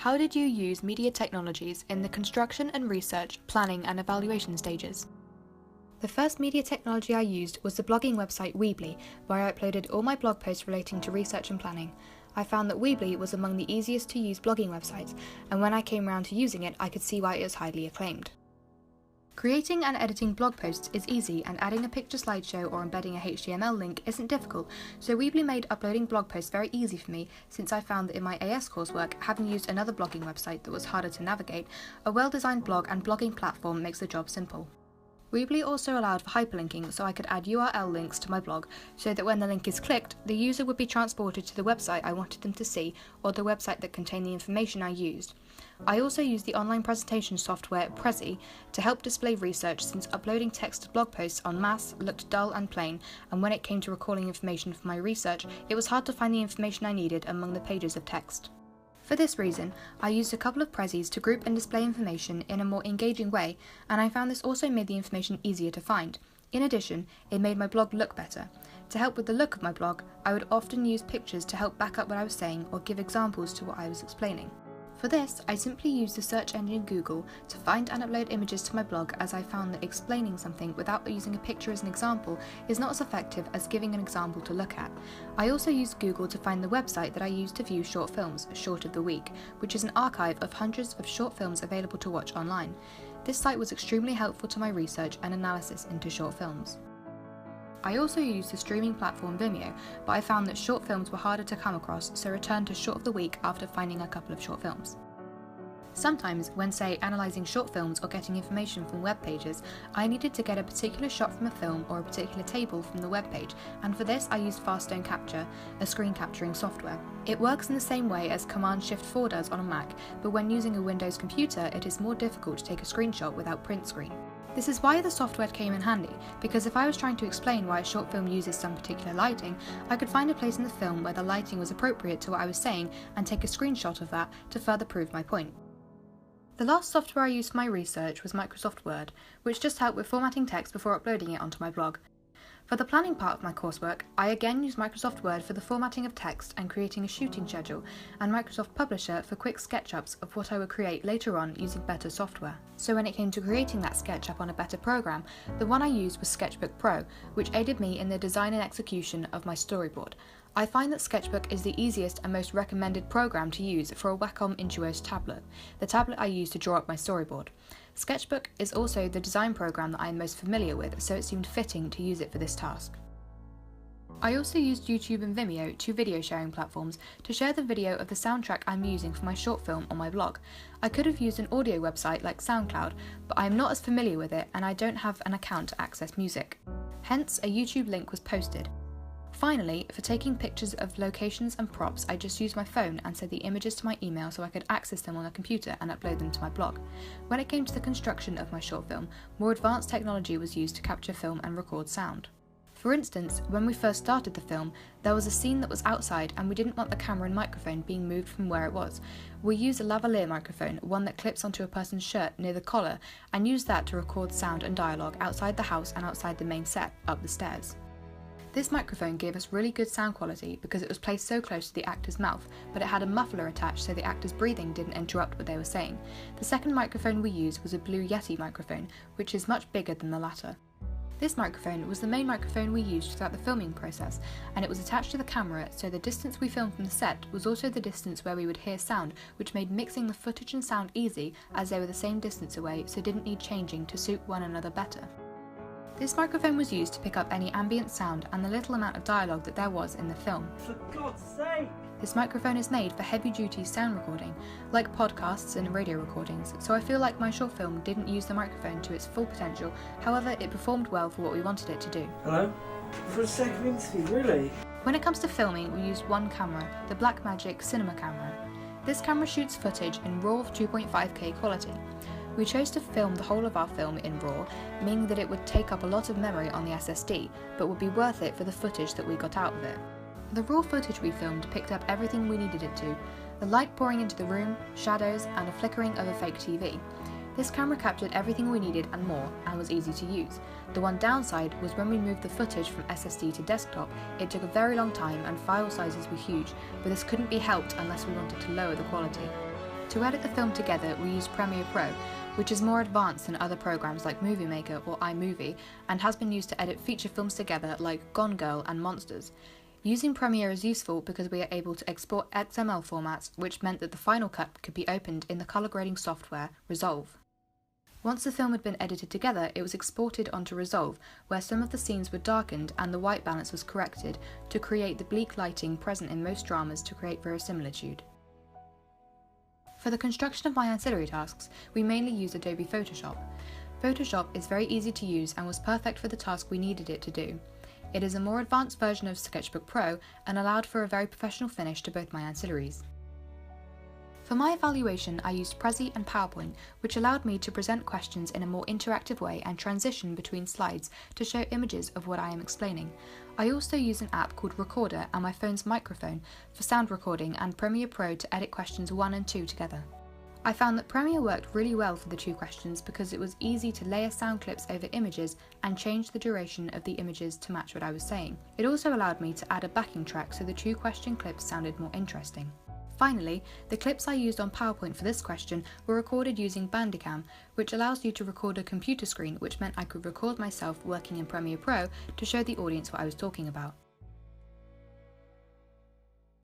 How did you use media technologies in the construction and research, planning and evaluation stages? The first media technology I used was the blogging website Weebly, where I uploaded all my blog posts relating to research and planning. I found that Weebly was among the easiest to use blogging websites, and when I came around to using it, I could see why it was highly acclaimed. Creating and editing blog posts is easy, and adding a picture slideshow or embedding a HTML link isn't difficult, so Weebly made uploading blog posts very easy for me, since I found that in my AS coursework, having used another blogging website that was harder to navigate, a well-designed blog and blogging platform makes the job simple. Weebly also allowed for hyperlinking, so I could add URL links to my blog, so that when the link is clicked, the user would be transported to the website I wanted them to see, or the website that contained the information I used. I also used the online presentation software Prezi to help display research, since uploading text to blog posts en masse looked dull and plain, and when it came to recalling information for my research, it was hard to find the information I needed among the pages of text. For this reason, I used a couple of Prezis to group and display information in a more engaging way, and I found this also made the information easier to find. In addition, it made my blog look better. To help with the look of my blog, I would often use pictures to help back up what I was saying or give examples to what I was explaining. For this, I simply used the search engine Google to find and upload images to my blog, as I found that explaining something without using a picture as an example is not as effective as giving an example to look at. I also used Google to find the website that I used to view short films, Short of the Week, which is an archive of hundreds of short films available to watch online. This site was extremely helpful to my research and analysis into short films. I also used the streaming platform Vimeo, but I found that short films were harder to come across, so returned to Short of the Week after finding a couple of short films. Sometimes, when say analysing short films or getting information from web pages, I needed to get a particular shot from a film or a particular table from the web page, and for this I used Faststone Capture, a screen capturing software. It works in the same way as Command-Shift-4 does on a Mac, but when using a Windows computer it is more difficult to take a screenshot without print screen. This is why the software came in handy, because if I was trying to explain why a short film uses some particular lighting, I could find a place in the film where the lighting was appropriate to what I was saying and take a screenshot of that to further prove my point. The last software I used for my research was Microsoft Word, which just helped with formatting text before uploading it onto my blog. For the planning part of my coursework, I again used Microsoft Word for the formatting of text and creating a shooting schedule, and Microsoft Publisher for quick SketchUps of what I would create later on using better software. So when it came to creating that SketchUp on a better program, the one I used was Sketchbook Pro, which aided me in the design and execution of my storyboard. I find that Sketchbook is the easiest and most recommended program to use for a Wacom Intuos tablet, the tablet I use to draw up my storyboard. Sketchbook is also the design program that I am most familiar with, so it seemed fitting to use it for this task. I also used YouTube and Vimeo, two video sharing platforms, to share the video of the soundtrack I'm using for my short film on my blog. I could have used an audio website like SoundCloud, but I am not as familiar with it and I don't have an account to access music. Hence, a YouTube link was posted. Finally, for taking pictures of locations and props, I just used my phone and sent the images to my email so I could access them on a computer and upload them to my blog. When it came to the construction of my short film, more advanced technology was used to capture film and record sound. For instance, when we first started the film, there was a scene that was outside and we didn't want the camera and microphone being moved from where it was. We used a lavalier microphone, one that clips onto a person's shirt near the collar, and used that to record sound and dialogue outside the house and outside the main set, up the stairs. This microphone gave us really good sound quality because it was placed so close to the actor's mouth, but it had a muffler attached so the actor's breathing didn't interrupt what they were saying. The second microphone we used was a Blue Yeti microphone, which is much bigger than the latter. This microphone was the main microphone we used throughout the filming process, and it was attached to the camera, so the distance we filmed from the set was also the distance where we would hear sound, which made mixing the footage and sound easy as they were the same distance away, so didn't need changing to suit one another better. This microphone was used to pick up any ambient sound and the little amount of dialogue that there was in the film. For God's sake! This microphone is made for heavy-duty sound recording, like podcasts and radio recordings, so I feel like my short film didn't use the microphone to its full potential, however it performed well for what we wanted it to do. Hello? For a second interview, really? When it comes to filming, we used one camera, the Blackmagic Cinema camera. This camera shoots footage in RAW 2.5K quality. We chose to film the whole of our film in RAW, meaning that it would take up a lot of memory on the SSD, but would be worth it for the footage that we got out of it. The RAW footage we filmed picked up everything we needed it to, the light pouring into the room, shadows, and a flickering of a fake TV. This camera captured everything we needed and more, and was easy to use. The one downside was when we moved the footage from SSD to desktop, it took a very long time and file sizes were huge, but this couldn't be helped unless we wanted to lower the quality. To edit the film together, we used Premiere Pro, which is more advanced than other programs like Movie Maker or iMovie, and has been used to edit feature films together like Gone Girl and Monsters. Using Premiere is useful because we are able to export XML formats, which meant that the final cut could be opened in the color grading software Resolve. Once the film had been edited together, it was exported onto Resolve, where some of the scenes were darkened and the white balance was corrected to create the bleak lighting present in most dramas to create verisimilitude. For the construction of my ancillary tasks, we mainly used Adobe Photoshop. Photoshop is very easy to use and was perfect for the task we needed it to do. It is a more advanced version of Sketchbook Pro and allowed for a very professional finish to both my ancillaries. For my evaluation, I used Prezi and PowerPoint, which allowed me to present questions in a more interactive way and transition between slides to show images of what I am explaining. I also use an app called Recorder and my phone's microphone for sound recording and Premiere Pro to edit questions 1 and 2 together. I found that Premiere worked really well for the 2 questions because it was easy to layer sound clips over images and change the duration of the images to match what I was saying. It also allowed me to add a backing track so the 2 question clips sounded more interesting. Finally, the clips I used on PowerPoint for this question were recorded using Bandicam, which allows you to record a computer screen, which meant I could record myself working in Premiere Pro to show the audience what I was talking about.